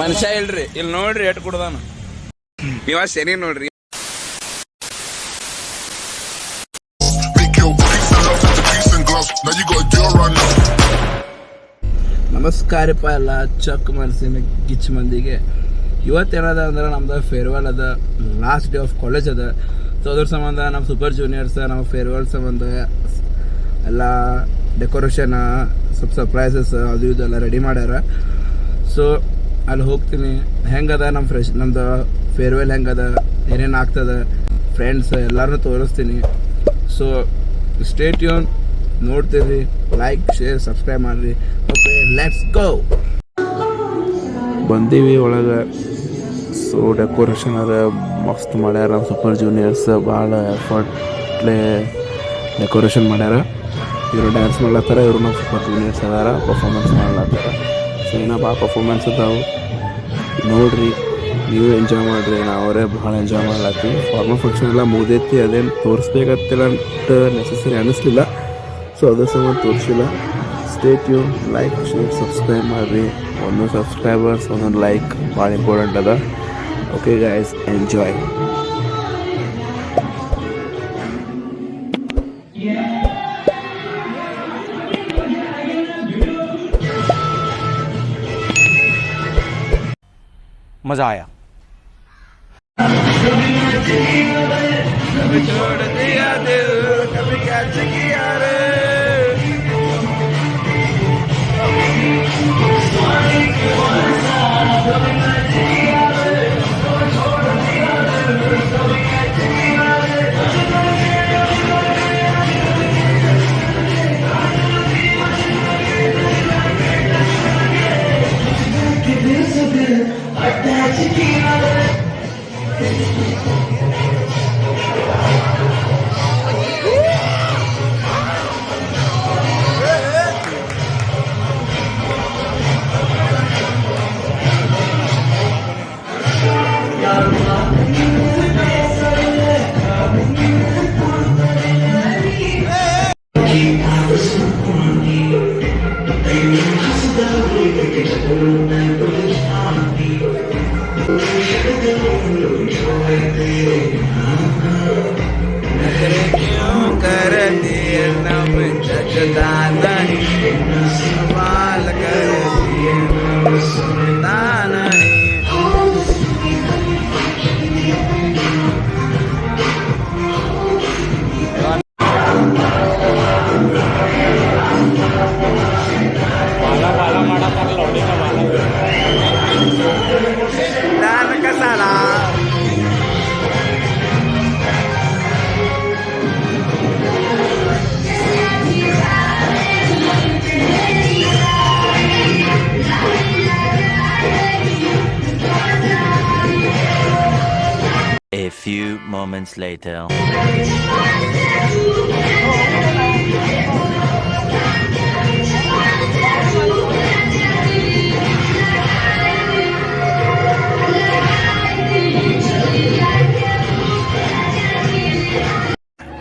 ಮನುಷ್ಯ ಇಲ್ರಿ ಇಲ್ಲಿ ನೋಡ್ರಿ ಎಟ್ ಕುಡ್ದಾನ ಇವ ಶನಿ ನೋಡ್ರಿ. ನಮಸ್ಕಾರಪ್ಪ ಎಲ್ಲ ಚಕ್ ಮನಸ್ಸಿನ ಗಿಚ್ ಮಂದಿಗೆ. ಇವತ್ತೇನದ ಅಂದ್ರೆ ನಮ್ದು ಫೇರ್ವೆಲ್ ಅದ, ಲಾಸ್ಟ್ ಡೇ ಆಫ್ ಕಾಲೇಜ್ ಅದ. ಸೊ ಅದ್ರ ಸಂಬಂಧ ನಮ್ಮ ಸೂಪರ್ ಜೂನಿಯರ್ಸ್ ನಮ್ಮ ಫೇರ್ವೆಲ್ ಸಂಬಂಧ ಎಲ್ಲ ಡೆಕೋರೇಷನ್ ಸ್ವಲ್ಪ ಸರ್ಪ್ರೈಸಸ್ ಅದು ಇದೆಲ್ಲ ರೆಡಿ ಮಾಡ್ಯಾರ. ಸೊ ಅಲ್ಲಿ ಹೋಗ್ತೀನಿ, ಹೆಂಗದ ನಮ್ಮದು ಫೇರ್ವೆಲ್ ಹೆಂಗದ, ಏನೇನು ಆಗ್ತದೆ, ಫ್ರೆಂಡ್ಸ್ ಎಲ್ಲರನ್ನೂ ತೋರಿಸ್ತೀನಿ. ಸೊ ಸ್ಟೇ ಟ್ಯೂನ್, ನೋಡ್ತೀರಿ, ಲೈಕ್ ಶೇರ್ ಸಬ್ಸ್ಕ್ರೈಬ್ ಮಾಡಿರಿ. Okay, let's go. ಬಂದೀವಿ ಒಳಗೆ. ಸೊ ಡೆಕೋರೇಷನ್ ಅದ ಮಸ್ತ್ ಮಾಡ್ಯಾರ ನಮ್ಮ ಸೂಪರ್ ಜೂನಿಯರ್ಸ್. ಭಾಳ ಎಫರ್ಟ್ಲೆ ಡೆಕೋರೇಷನ್ ಮಾಡ್ಯಾರ. ಇವರು ಡ್ಯಾನ್ಸ್ ಮಾಡ್ಲತ್ತಾರ, ಇವರು ನಮ್ಮ ಸೂಪರ್ ಜೂನಿಯರ್ಸ್ ಅದಾರ, ಪರ್ಫಾರ್ಮೆನ್ಸ್ ಮಾಡ್ಲತ್ತಾರ. ಸೊ ಏನೋ ಭಾಳ ಪರ್ಫಾರ್ಮೆನ್ಸ್ ಅದಾವು, ನೋಡ್ರಿ, ನೀವು ಎಂಜಾಯ್ ಮಾಡಿರಿ. ನಾವರೇ ಭಾಳ ಎಂಜಾಯ್ ಮಾಡ್ಲತ್ತೀವಿ. ಫಾರ್ಮಲ್ ಫಂಕ್ಷನ್ ಎಲ್ಲ ಮುಗ್ದೈತಿ, ಅದೇನು ತೋರಿಸ್ಬೇಕತ್ತಿಲ್ಲ ಅಂತ ನೆಸೆಸರಿ ಅನ್ನಿಸ್ಲಿಲ್ಲ. ಸೊ ಅದ್ರ ಸಂಬಂಧ ತೋರಿಸಿಲ್ಲ. Stay tune, like share subscribe ಮಾಡಿರಿ. ಒಂದೊಂದು ಸಬ್ಸ್ಕ್ರೈಬರ್ಸ್ ಒಂದೊಂದು ಲೈಕ್ ಭಾಳ ಇಂಪಾರ್ಟೆಂಟ್ ಅದ. Okay guys, enjoy. मजा आया. कभी छोड़ दिया दिल, कभी कैच किया रे. क्यों करती है नम जगदा नहीं, सवाल करती है नम सुनता नहीं. दान कसाला A few moments later.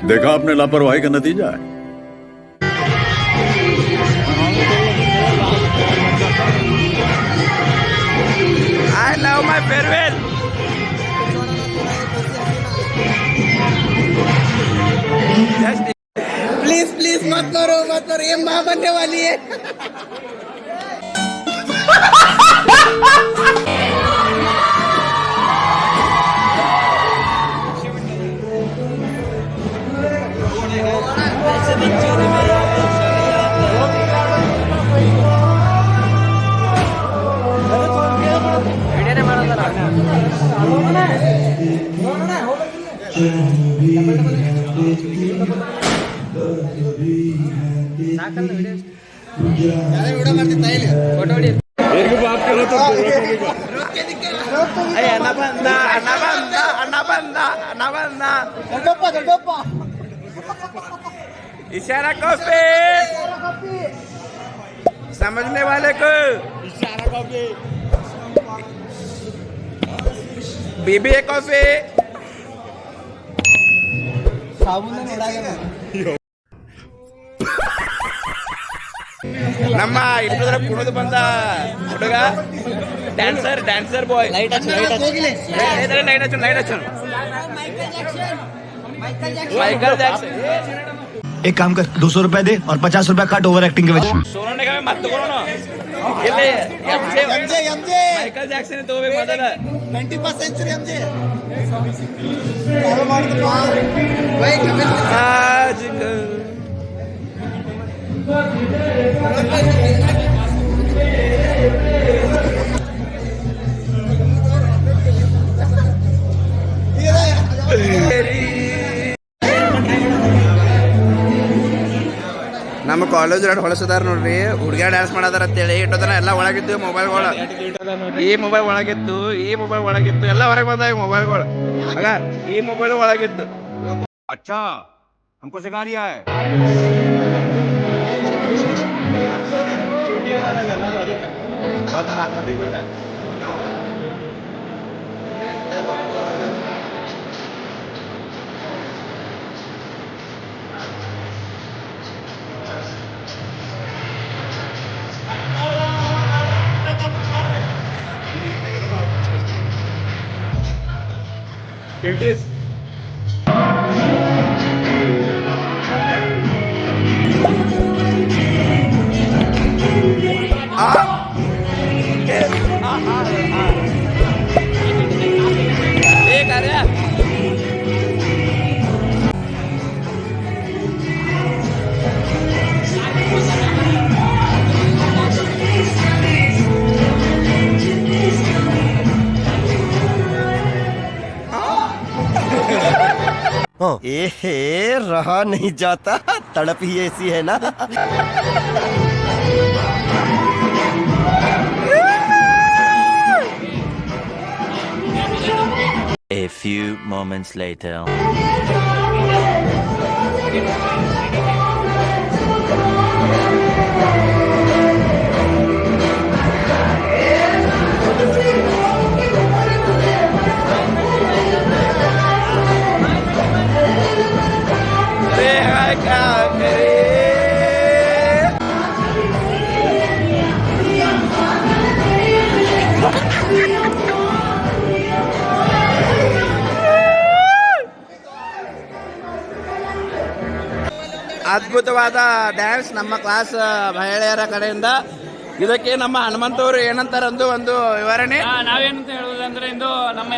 देखा आपने लापरवाही का नतीजा है. I love my farewell. Please please मत करो, ये माँ बनने वाली है. इशारा कॉफी समझने वाले को इशारा कॉफी, बीबी कॉफी. साबुन ನಮ್ಮ ಇಲ್ಲದ್ರ ಕುಣಿದು ಬಂದ ಹುಡುಗ ಡ್ಯಾನ್ಸರ್ ಬಾಯ್ ಲೈಟ್ ಹಚ್ಚು ಮೈಕಲ್ ಜಾಕ್ಸನ್ एक काम कर 200 रुपए दे और 50 रुपए काट ओवर एक्टिंग के वजह ಸೋನೋ ನಿಗಮ ಮತ್ತೆ ತಗೊಳ್ಳೋಣ ಇಲ್ಲಿ ಮೈಕಲ್ ಜಾಕ್ಸನ್ ತಗೋಬೇಕು ಮೊದಲ 21st century MJ. ನಮ್ಮ ಕಾಲೇಜ್ ಎರಡು ಹೊಳಸದಾರ ನೋಡ್ರಿ ಹುಡುಗಿಯ ಡ್ಯಾನ್ಸ್ ಮಾಡದಾರ ಅಂತೇಳಿ ಇಟ್ಟೋದನ ಎಲ್ಲ ಒಳಗಿದ್ದು ಮೊಬೈಲ್ಗಳು ಈ ಮೊಬೈಲ್ ಒಳಗಿತ್ತು ಎಲ್ಲ ಹೊರಗೆ ಬಂದ ಮೊಬೈಲ್ಗಳು ಆಗ ಈ ಮೊಬೈಲ್ ಒಳಗಿತ್ತು अच्छा हमको सिखा रिया है रहा नहीं जाता तड़प ही ऐसी है ना A few moments later. ಅದ್ಭುತವಾದ ಡ್ಯಾನ್ಸ್ ನಮ್ಮ ಕ್ಲಾಸ್ ಮಹಿಳೆಯರ ಕಡೆಯಿಂದ ಇದಕ್ಕೆ ನಮ್ಮ ಹನುಮಂತವರು ಏನಂತಾರಂದು ಒಂದು ವಿವರಣೆ. ನಾವೇನಂತ ಹೇಳೋದಂದ್ರೆ ಇಂದು ನಮ್ಮ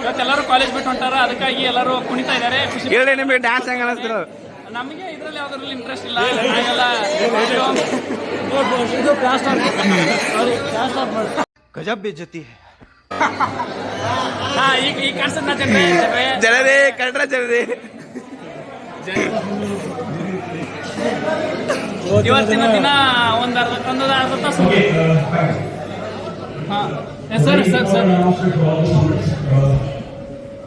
ಇವತ್ತೆಲ್ಲರೂ ಕಾಲೇಜ್ ಬಿಟ್ಟು ಹೊಂಟಾರ, ಅದಕ್ಕಾಗಿ ಎಲ್ಲರೂ ಕುಣಿತಾ ಇದ್ದಾರೆ. ಹೇಳಿ ನಿಮಗೆ ಡ್ಯಾನ್ಸ್ ಹೆಂಗ ಅನಿಸ್ತಿರ? ನಮಗೆ ಇದ್ರಲ್ಲಿ ಯಾವ್ದ್ರಲ್ಲಿ ಇಂಟ್ರೆಸ್ಟ್ ಇಲ್ಲ. ಹಾಗೆಲ್ಲ गजब बेइज्जती है ಈಗ ಕಾಣಿಸ್ತದ ಜನರೇ ಕಡ್ರ ಜನರೇ ಇವತ್ತಿನ ದಿನ ಒಂದು ಅರ್ಧ ತಾಸು. Sir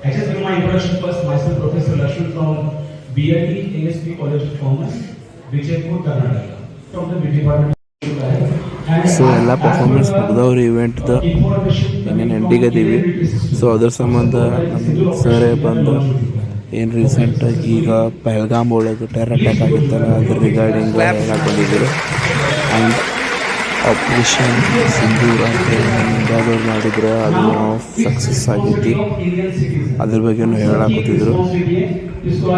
I just give my introduction first. Myself, Professor Rashid from BIT ASP College of Commerce, Vijaypur, Karnataka, from the BD Department. So ಎಲ್ಲ ಪರ್ಫಾರ್ಮೆನ್ಸ್ ಮುಗ್ದವ್ರಿ ಇವೆಂಟ್ದು ಇನ್ನೇನು ಎಂಡಿಗದೀವಿ. ಸೊ ಅದ್ರ ಸಂಬಂಧ ನಮ್ಮ ಸರೇ ಬಂದು ಏನು ರೀಸೆಂಟಾಗಿ ಈಗ ಪಹಲ್ಗಾಮ್ ಒಳಗೆ ಟೆರರ್ ಅಟ್ಯಾಕ್ ಆಗಿತ್ತಲ್ಲ ಅದ್ರ ರಿಗಾರ್ಡಿಂಗ್ ಬಂದಿದ್ದರು. ಆ್ಯಂಡ್ ಆಪರೇಷನ್ ಸಿಂಧೂರ್ ಅಂತ ಇಂಡಿಯಾದವ್ರು ಮಾಡಿದ್ರೆ ಅದು ಸಕ್ಸಸ್ ಆಗೈತಿ, ಅದ್ರ ಬಗ್ಗೆನೂ ಹೇಳಾಕತ್ತಿದ್ರು.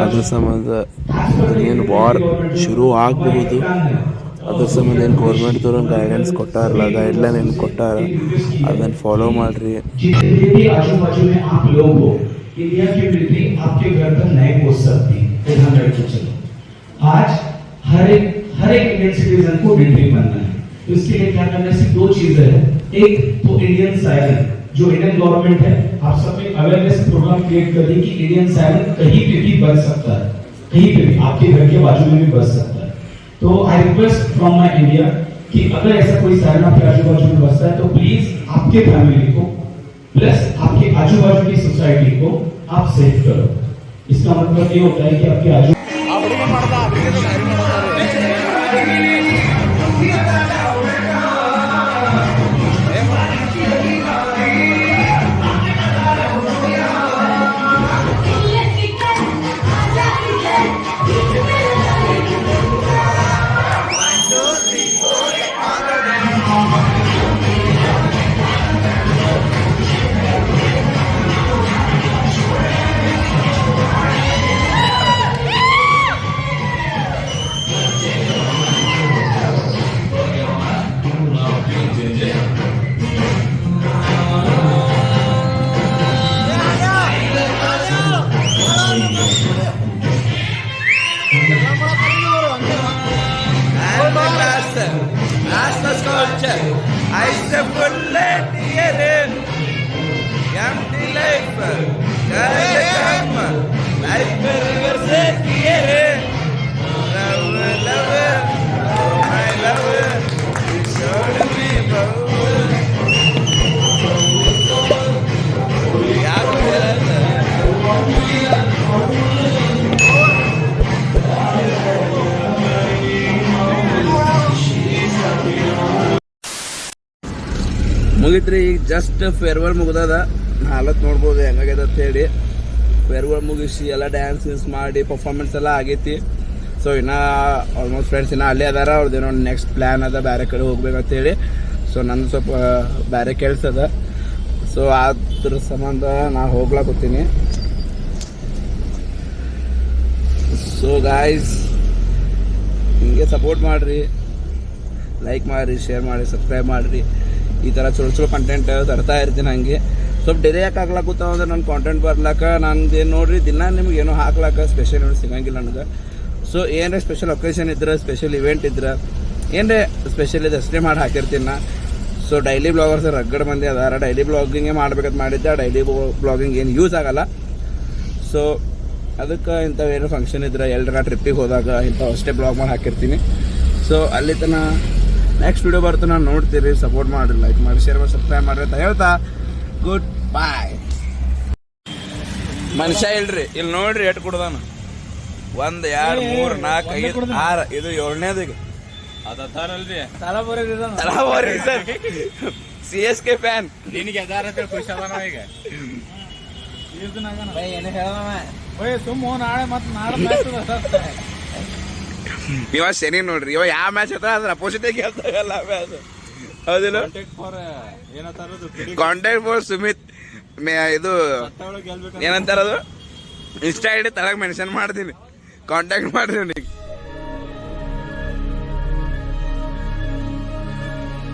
ಅದ್ರ ಸಂಬಂಧ ಏನು ವಾರ್ ಶುರು ಆಗಬಹುದು, ಅದ್ರ ಸಂಬಂಧ ಏನು ಗೌರ್ಮೆಂಟ್ದವ್ರು ಗೈಡೆನ್ಸ್ ಕೊಟ್ಟಾರಲ್ಲ, ಗೈಡ್ಲೈನ್ ಏನು ಕೊಟ್ಟಾರ ಅದನ್ನು ಫಾಲೋ ಮಾಡಿರಿ. इंडिया की मिलिट्री आपके घर तक नहीं पहुंच सकती, ध्यान रखिए। चलो आज हर एक इंडियन सिटीजन को मिलिट्री बनना है, तो इसके लिए क्या करना है? सिर्फ दो चीजें हैं. एक तो इंडियन सायरन, जो इंडियन गवर्नमेंट है, आप सब में अवेयरनेस प्रोग्राम क्रिएट कर दी कि इंडियन सायरन कहीं पे भी बज सकता है, कहीं पे भी आपके घर के बाजू में भी बज सकता है. तो I request from my India कि अगर ऐसा कोई सायरन आपके आजू बाजू में बजता है तो प्लीज आपके फैमिली को प्लस आपके आजू बाजू की सोसाइटी को आप सेव करो. इसका मतलब ये होता है कि आपके आजू eyes full tear empty life life reverse tear love love my love showed me ಮುಗಿತ್ರಿ. ಈಗ ಜಸ್ಟ್ ಫೇರ್ವೆಲ್ ಮುಗ್ದದ. ಹಾಲತ್ ನೋಡ್ಬೋದು ಹೆಂಗಾಗ್ಯದ ಅಂತ ಹೇಳಿ. ಫೇರ್ವೆಲ್ ಮುಗಿಸಿ ಎಲ್ಲ ಡ್ಯಾನ್ಸ್ ಮಾಡಿ ಪರ್ಫಾರ್ಮೆನ್ಸ್ ಎಲ್ಲ ಆಗೈತಿ. ಸೊ ಇನ್ನು ಆಲ್ಮೋಸ್ಟ್ ಫ್ರೆಂಡ್ಸ್ ಇನ್ನೂ ಅಲ್ಲೇ ಅದಾರ. ಅವ್ರದ್ದೇನೋ ನೆಕ್ಸ್ಟ್ ಪ್ಲ್ಯಾನ್ ಅದ ಬೇರೆ ಕಡೆ ಹೋಗ್ಬೇಕಂತೇಳಿ. ಸೊ ನನ್ನ ಸ್ವಲ್ಪ ಬೇರೆ ಕೆಲಸ ಅದ. ಸೊ ಅದ್ರ ಸಂಬಂಧ ನಾ ಹೋಗ್ಲಾಕತ್ತೀನಿ. ಸೊ ಗಾಯ್ಸ್ ಹಿಂಗೆ ಸಪೋರ್ಟ್ ಮಾಡಿರಿ, ಲೈಕ್ ಮಾಡಿರಿ, ಶೇರ್ ಮಾಡಿ, ಸಬ್ಸ್ಕ್ರೈಬ್ ಮಾಡಿರಿ. ಈ ಥರ ಚಲೋ ಚಲೋ ಕಂಟೆಂಟ್ ತರ್ತಾ ಇರ್ತೀನಿ. ಹಂಗೆ ಸ್ವಲ್ಪ ಡಿಲೇ ಯಾಕೆ ಹಾಕ್ಲಾಕುತ್ತಾವ ಅಂದ್ರೆ ನನ್ನ ಕಾಂಟೆಂಟ್ ಬರ್ಲಾಕ ನಂದು ಏನು ನೋಡಿರಿ ದಿನ ನಿಮ್ಗೆ ಏನೋ ಹಾಕ್ಲಾಕ ಸ್ಪೆಷಲ್ ಏನೋ ಸಿಗಂಗಿಲ್ಲ ನನಗೆ. ಸೊ ಏನರೇ ಸ್ಪೆಷಲ್ ಒಕೇಶನ್ ಇದ್ರೆ, ಸ್ಪೆಷಲ್ ಇವೆಂಟ್ ಇದ್ರೆ, ಏನರೇ ಸ್ಪೆಷಲ್ ಇದೆ ಅಷ್ಟೇ ಮಾಡಿ ಹಾಕಿರ್ತೀನಿ ನಾ. ಸೊ ಡೈಲಿ ಬ್ಲಾಗರ್ಸ್ ರಗಡ್ ಮಂದಿ ಅದಾರ. ಡೈಲಿ ಬ್ಲಾಗಿಂಗೇ ಮಾಡ್ಬೇಕಂತ ಮಾಡಿದ್ದೆ. ಡೈಲಿ ಬ್ಲಾಗಿಂಗ್ ಏನು ಯೂಸ್ ಆಗಲ್ಲ. ಸೊ ಅದಕ್ಕೆ ಇಂಥವು ಏನೋ ಫಂಕ್ಷನ್ ಇದ್ರೆ, ಎಲ್ಲರ ಟ್ರಿಪ್ಪಿಗೆ ಹೋದಾಗ ಇಂಥವು ಅಷ್ಟೇ ಬ್ಲಾಗ್ ಮಾಡಿ ಹಾಕಿರ್ತೀನಿ. ಸೊ ಅಲ್ಲಿ ತನಕ ನೆಕ್ಸ್ಟ್ ವಿಡಿಯೋ ಬರ್ತಾನೆ, ನಾನು ನೋಡ್ತೀರಿ. ಸಪೋರ್ಟ್ ಮಾಡಿರಿ, ಲೈಕ್ ಮಾಡಿ, ಶೇರ್ ಮಾಡಿ, ಸಬ್ಸ್ಕ್ರೈಬ್ ಮಾಡಿರಿ ಅಂತ ಹೇಳ್ತಾ ಗುಡ್ ಬಾಯ್. ಮನುಷ್ಯ ಇಲ್ರಿ, ಇಲ್ಲಿ ನೋಡ್ರಿ ಎಟ್ ಕುಡ್ದಾನ. 1 2 3 4 5 6 ಇದು 7ನೇದು. ಈಗ CSK ಫ್ಯಾನ್. ನಿನಗೆ ಖುಷಿ ಅದಾನ ಈಗ. ಸುಮ್ಮ ನಾಳೆ ಮತ್ತೆ ನಾಳೆ ಇವ ಶನಿ ನೋಡ್ರಿ, ಇವ ಯಾವ ಮ್ಯಾಚ್ ಹತ್ರ ಅದ್ರ ಅಪೋಸಿಟ್ ಗೆಲ್ತಾಗಲ್ಲ ಮ್ಯಾಚ್. ಹೌದಿಲ್ಲ? ಕಾಂಟ್ಯಾಕ್ಟ್ ಫಾರ್ ಸುಮಿತ್ ಇದು ಏನಂತಾರದು, ಇನ್ಸ್ಟಾ ಐಡಿ ತಳಗ ಮೆನ್ಷನ್ ಮಾಡ್ತೀನಿ, ಕಾಂಟ್ಯಾಕ್ಟ್ ಮಾಡ್ತೀನಿ.